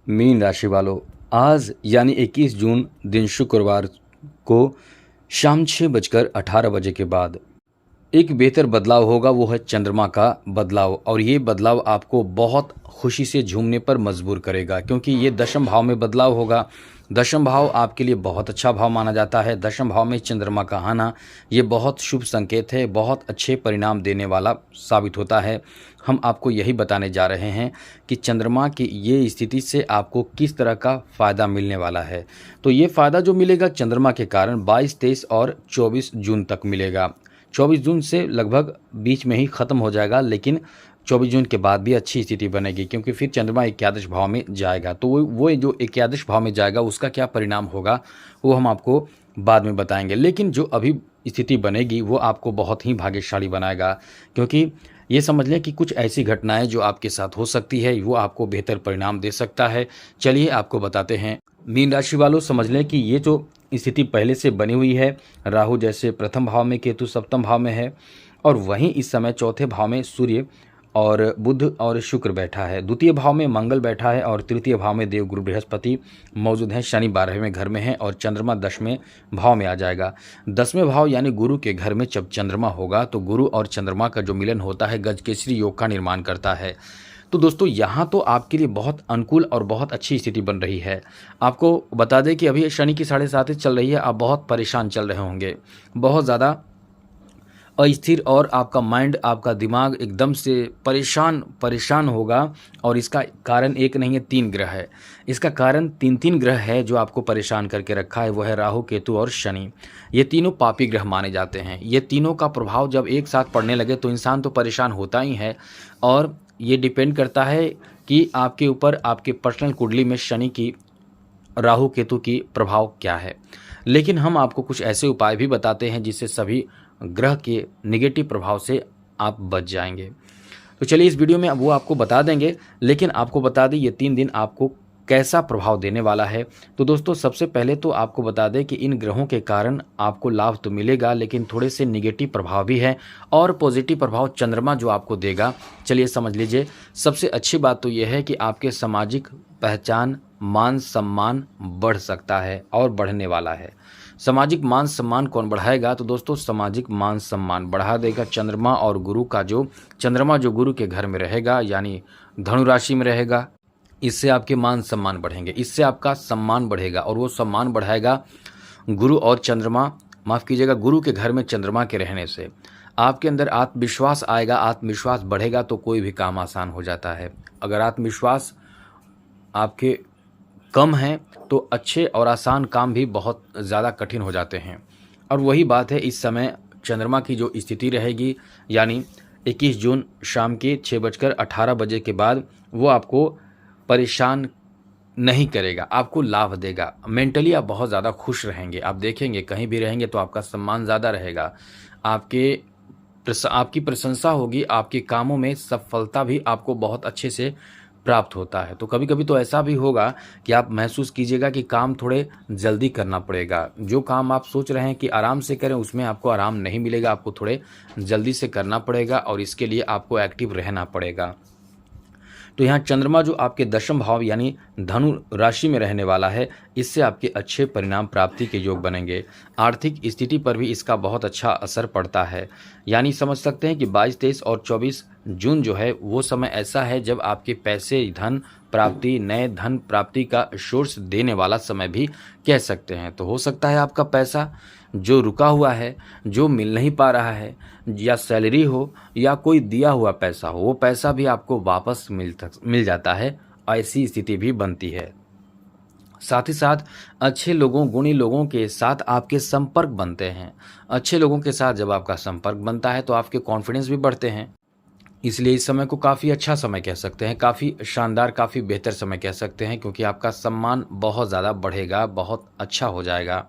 Mean राशि वालों, आज यानी 21 जून दिन शुक्रवार को शाम 6:18 बजे के बाद एक बेहतर बदलाव होगा। वो है चंद्रमा का बदलाव, और ये बदलाव आपको बहुत खुशी से झूमने पर मजबूर करेगा, क्योंकि ये दशम भाव में बदलाव होगा। दशम भाव आपके लिए बहुत अच्छा भाव माना जाता है। दशम भाव में चंद्रमा का आना ये बहुत शुभ संकेत है, बहुत अच्छे परिणाम देने वाला साबित होता है। हम आपको यही बताने जा रहे हैं कि चंद्रमा की ये स्थिति से आपको किस तरह का फ़ायदा मिलने वाला है। तो ये फ़ायदा जो मिलेगा चंद्रमा के कारण 22, 23 और 24 जून तक मिलेगा। 24 जून से लगभग बीच में ही ख़त्म हो जाएगा, लेकिन 24 जून के बाद भी अच्छी स्थिति बनेगी, क्योंकि फिर चंद्रमा एकादश भाव में जाएगा। तो वो जो एकादश भाव में जाएगा उसका क्या परिणाम होगा वो हम आपको बाद में बताएंगे। लेकिन जो अभी स्थिति बनेगी वो आपको बहुत ही भाग्यशाली बनाएगा, क्योंकि ये समझ लें कि कुछ ऐसी घटनाएं जो आपके साथ हो सकती है वो आपको बेहतर परिणाम दे सकता है। चलिए आपको बताते हैं। मीन राशि वालों, समझ लें कि ये जो स्थिति पहले से बनी हुई है, राहु जैसे प्रथम भाव में, केतु सप्तम भाव में है, और वहीं इस समय चौथे भाव में सूर्य और बुध और शुक्र बैठा है, द्वितीय भाव में मंगल बैठा है, और तृतीय भाव में देव गुरु बृहस्पति मौजूद हैं। शनि 12वें घर में है और चंद्रमा 10वें भाव में आ जाएगा। 10वें भाव यानी गुरु के घर में जब चंद्रमा होगा तो गुरु और चंद्रमा का जो मिलन होता है गजकेसरी योग का निर्माण करता है। तो दोस्तों यहाँ तो आपके लिए बहुत अनुकूल और बहुत अच्छी स्थिति बन रही है। आपको बता दें कि अभी शनि की 7.5 चल रही है। आप बहुत परेशान चल रहे होंगे, बहुत ज़्यादा अस्थिर, और आपका माइंड, आपका दिमाग एकदम से परेशान होगा। और इसका कारण एक नहीं है, 3 ग्रह है। इसका कारण तीन ग्रह है जो आपको परेशान करके रखा है। वो है राहु, केतु और शनि। ये तीनों पापी ग्रह माने जाते हैं। ये तीनों का प्रभाव जब एक साथ पड़ने लगे तो इंसान तो परेशान होता ही है। और ये डिपेंड करता है कि आपके ऊपर, आपके पर्सनल कुंडली में शनि की, राहु केतु की प्रभाव क्या है। लेकिन हम आपको कुछ ऐसे उपाय भी बताते हैं जिससे सभी ग्रह के नेगेटिव प्रभाव से आप बच जाएंगे। तो चलिए इस वीडियो में वो आपको बता देंगे, लेकिन आपको बता दें ये 3 दिन आपको कैसा प्रभाव देने वाला है। तो दोस्तों सबसे पहले तो आपको बता दें कि इन ग्रहों के कारण आपको लाभ तो मिलेगा, लेकिन थोड़े से निगेटिव प्रभाव भी है, और पॉजिटिव प्रभाव चंद्रमा जो आपको देगा। चलिए समझ लीजिए। सबसे अच्छी बात तो यह है कि आपके सामाजिक पहचान, मान सम्मान बढ़ सकता है और बढ़ने वाला है। सामाजिक मान सम्मान कौन बढ़ाएगा? तो दोस्तों सामाजिक मान सम्मान बढ़ा देगा चंद्रमा और गुरु का जो, चंद्रमा जो गुरु के घर में रहेगा यानी धनु राशि में रहेगा। इससे आपके मान सम्मान बढ़ेंगे, इससे आपका सम्मान बढ़ेगा, और वो सम्मान बढ़ाएगा गुरु और चंद्रमा, माफ़ कीजिएगा, गुरु के घर में चंद्रमा के रहने से आपके अंदर आत्मविश्वास आएगा। आत्मविश्वास बढ़ेगा तो कोई भी काम आसान हो जाता है। अगर आत्मविश्वास आपके कम है तो अच्छे और आसान काम भी बहुत ज़्यादा कठिन हो जाते हैं। और वही बात है, इस समय चंद्रमा की जो स्थिति रहेगी यानी 21 जून शाम के 6:18 बजे के बाद वो आपको परेशान नहीं करेगा, आपको लाभ देगा। मेंटली आप बहुत ज़्यादा खुश रहेंगे। आप देखेंगे कहीं भी रहेंगे तो आपका सम्मान ज़्यादा रहेगा, आपकी प्रशंसा होगी, आपके कामों में सफलता भी आपको बहुत अच्छे से प्राप्त होता है। तो कभी कभी तो ऐसा भी होगा कि आप महसूस कीजिएगा कि काम थोड़े जल्दी करना पड़ेगा। जो काम आप सोच रहे हैं कि आराम से करें उसमें आपको आराम नहीं मिलेगा, आपको थोड़े जल्दी से करना पड़ेगा, और इसके लिए आपको एक्टिव रहना पड़ेगा। तो यहाँ चंद्रमा जो आपके दशम भाव यानी धनु राशि में रहने वाला है, इससे आपके अच्छे परिणाम प्राप्ति के योग बनेंगे। आर्थिक स्थिति पर भी इसका बहुत अच्छा असर पड़ता है। यानी समझ सकते हैं कि 22, 23 और 24 जून जो है वो समय ऐसा है जब आपके पैसे, धन प्राप्ति, नए धन प्राप्ति का सोर्स देने वाला समय भी कह सकते हैं। तो हो सकता है आपका पैसा जो रुका हुआ है, जो मिल नहीं पा रहा है, या सैलरी हो या कोई दिया हुआ पैसा हो, वो पैसा भी आपको वापस मिल जाता है। ऐसी स्थिति भी बनती है। साथ ही साथ अच्छे लोगों, गुणी लोगों के साथ आपके संपर्क बनते हैं। अच्छे लोगों के साथ जब आपका संपर्क बनता है तो आपके कॉन्फिडेंस भी बढ़ते हैं। इसलिए इस समय को काफ़ी अच्छा समय कह सकते हैं, काफ़ी शानदार, काफ़ी बेहतर समय कह सकते हैं, क्योंकि आपका सम्मान बहुत ज़्यादा बढ़ेगा, बहुत अच्छा हो जाएगा।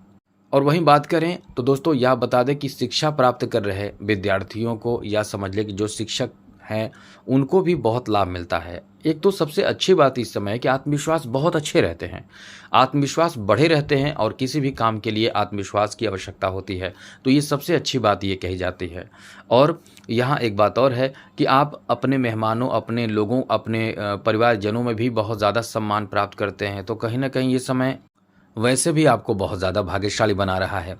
और वहीं बात करें तो दोस्तों यह बता दें कि शिक्षा प्राप्त कर रहे विद्यार्थियों को, या समझ लें कि जो शिक्षक हैं उनको भी बहुत लाभ मिलता है। एक तो सबसे अच्छी बात इस समय है कि आत्मविश्वास बहुत अच्छे रहते हैं, आत्मविश्वास बढ़े रहते हैं और किसी भी काम के लिए आत्मविश्वास की आवश्यकता होती है। तो ये सबसे अच्छी बात ये कही जाती है। और यहाँ एक बात और है कि आप अपने मेहमानों, अपने लोगों, अपने परिवारजनों में भी बहुत ज़्यादा सम्मान प्राप्त करते हैं। तो कहीं न कहीं ये समय वैसे भी आपको बहुत ज़्यादा भाग्यशाली बना रहा है।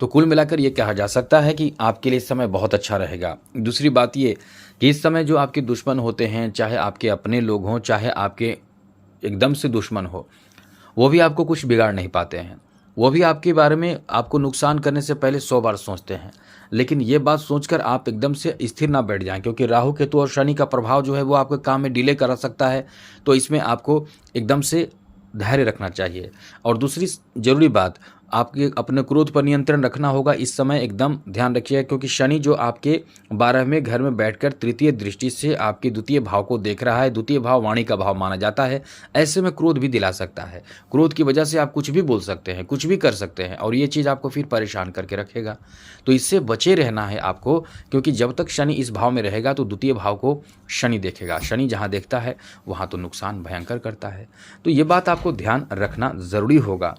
तो कुल मिलाकर ये कहा जा सकता है कि आपके लिए इस समय बहुत अच्छा रहेगा। दूसरी बात ये कि इस समय जो आपके दुश्मन होते हैं, चाहे आपके अपने लोग हों, चाहे आपके एकदम से दुश्मन हो, वो भी आपको कुछ बिगाड़ नहीं पाते हैं। वो भी आपके बारे में आपको नुकसान करने से पहले 100 बार सोचते हैं। लेकिन ये बात सोचकर आप एकदम से स्थिर ना बैठ जाएँ, क्योंकि राहु, केतु और शनि का प्रभाव जो है वो आपके काम में डिले करा सकता है। तो इसमें आपको एकदम से धैर्य रखना चाहिए। और दूसरी ज़रूरी बात, आपके अपने क्रोध पर नियंत्रण रखना होगा। इस समय एकदम ध्यान रखिएगा, क्योंकि शनि जो आपके 12वें घर में बैठकर तृतीय दृष्टि से आपके द्वितीय भाव को देख रहा है। द्वितीय भाव वाणी का भाव माना जाता है। ऐसे में क्रोध भी दिला सकता है। क्रोध की वजह से आप कुछ भी बोल सकते हैं, कुछ भी कर सकते हैं और ये चीज़ आपको फिर परेशान करके रखेगा। तो इससे बचे रहना है आपको, क्योंकि जब तक शनि इस भाव में रहेगा तो द्वितीय भाव को शनि देखेगा। शनि जहाँ देखता है वहाँ तो नुकसान भयंकर करता है। तो ये बात आपको ध्यान रखना ज़रूरी होगा।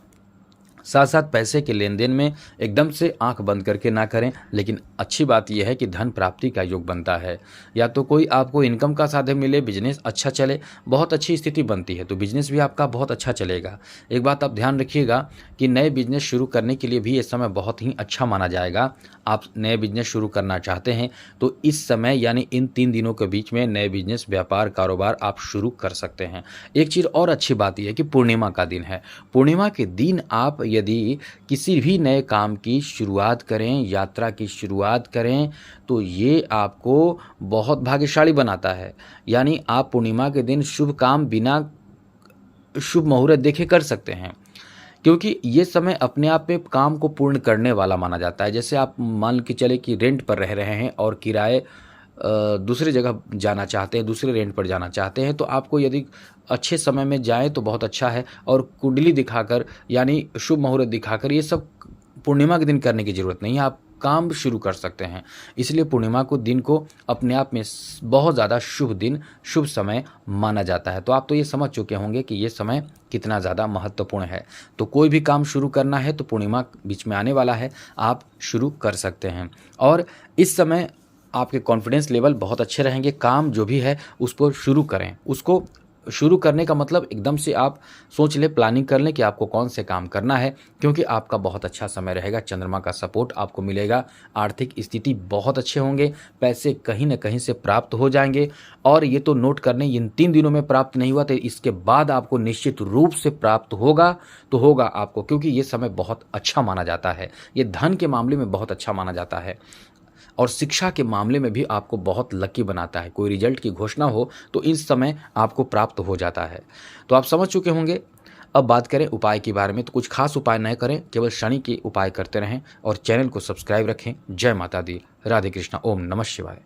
साथ साथ पैसे के लेन देन में एकदम से आंख बंद करके ना करें। लेकिन अच्छी बात यह है कि धन प्राप्ति का योग बनता है। या तो कोई आपको इनकम का साधन मिले, बिजनेस अच्छा चले, बहुत अच्छी स्थिति बनती है तो बिजनेस भी आपका बहुत अच्छा चलेगा। एक बात आप ध्यान रखिएगा कि नए बिजनेस शुरू करने के लिए भी ये समय बहुत ही अच्छा माना जाएगा। आप नए बिजनेस शुरू करना चाहते हैं तो इस समय यानी इन 3 दिनों के बीच में नए बिजनेस, व्यापार, कारोबार आप शुरू कर सकते हैं। एक चीज़ और अच्छी बात यह है कि पूर्णिमा का दिन है। पूर्णिमा के दिन आप यदि किसी भी नए काम की शुरुआत करें, यात्रा की शुरुआत करें, तो ये आपको बहुत भाग्यशाली बनाता है। यानी आप पूर्णिमा के दिन शुभ काम बिना शुभ मुहूर्त देखे कर सकते हैं, क्योंकि ये समय अपने आप में काम को पूर्ण करने वाला माना जाता है। जैसे आप मान के चले कि रेंट पर रह रहे हैं और किराए दूसरी जगह जाना चाहते हैं, दूसरे रेंट पर जाना चाहते हैं, तो आपको यदि अच्छे समय में जाएँ तो बहुत अच्छा है। और कुंडली दिखाकर यानी शुभ मुहूर्त दिखाकर ये सब पूर्णिमा के दिन करने की ज़रूरत नहीं है, आप काम शुरू कर सकते हैं। इसलिए पूर्णिमा को दिन को अपने आप में बहुत ज़्यादा शुभ दिन, शुभ समय माना जाता है। तो आप तो ये समझ चुके होंगे कि ये समय कितना ज़्यादा महत्वपूर्ण है। तो कोई भी काम शुरू करना है तो पूर्णिमा बीच में आने वाला है, आप शुरू कर सकते हैं। और इस समय आपके कॉन्फिडेंस लेवल बहुत अच्छे रहेंगे। काम जो भी है उसको शुरू करें। उसको शुरू करने का मतलब एकदम से आप सोच लें, प्लानिंग कर लें कि आपको कौन से काम करना है, क्योंकि आपका बहुत अच्छा समय रहेगा। चंद्रमा का सपोर्ट आपको मिलेगा, आर्थिक स्थिति बहुत अच्छे होंगे, पैसे कहीं न कहीं से प्राप्त हो जाएंगे। और ये तो नोट करने, इन 3 दिनों में प्राप्त नहीं हुआ तो इसके बाद आपको निश्चित रूप से प्राप्त होगा तो होगा आपको, क्योंकि ये समय बहुत अच्छा माना जाता है। ये धन के मामले में बहुत अच्छा माना जाता है और शिक्षा के मामले में भी आपको बहुत लकी बनाता है। कोई रिजल्ट की घोषणा हो तो इस समय आपको प्राप्त हो जाता है। तो आप समझ चुके होंगे। अब बात करें उपाय के बारे में, तो कुछ खास उपाय न करें, केवल शनि के उपाय करते रहें और चैनल को सब्सक्राइब रखें। जय माता दी, राधे कृष्णा, ओम नमः शिवाय।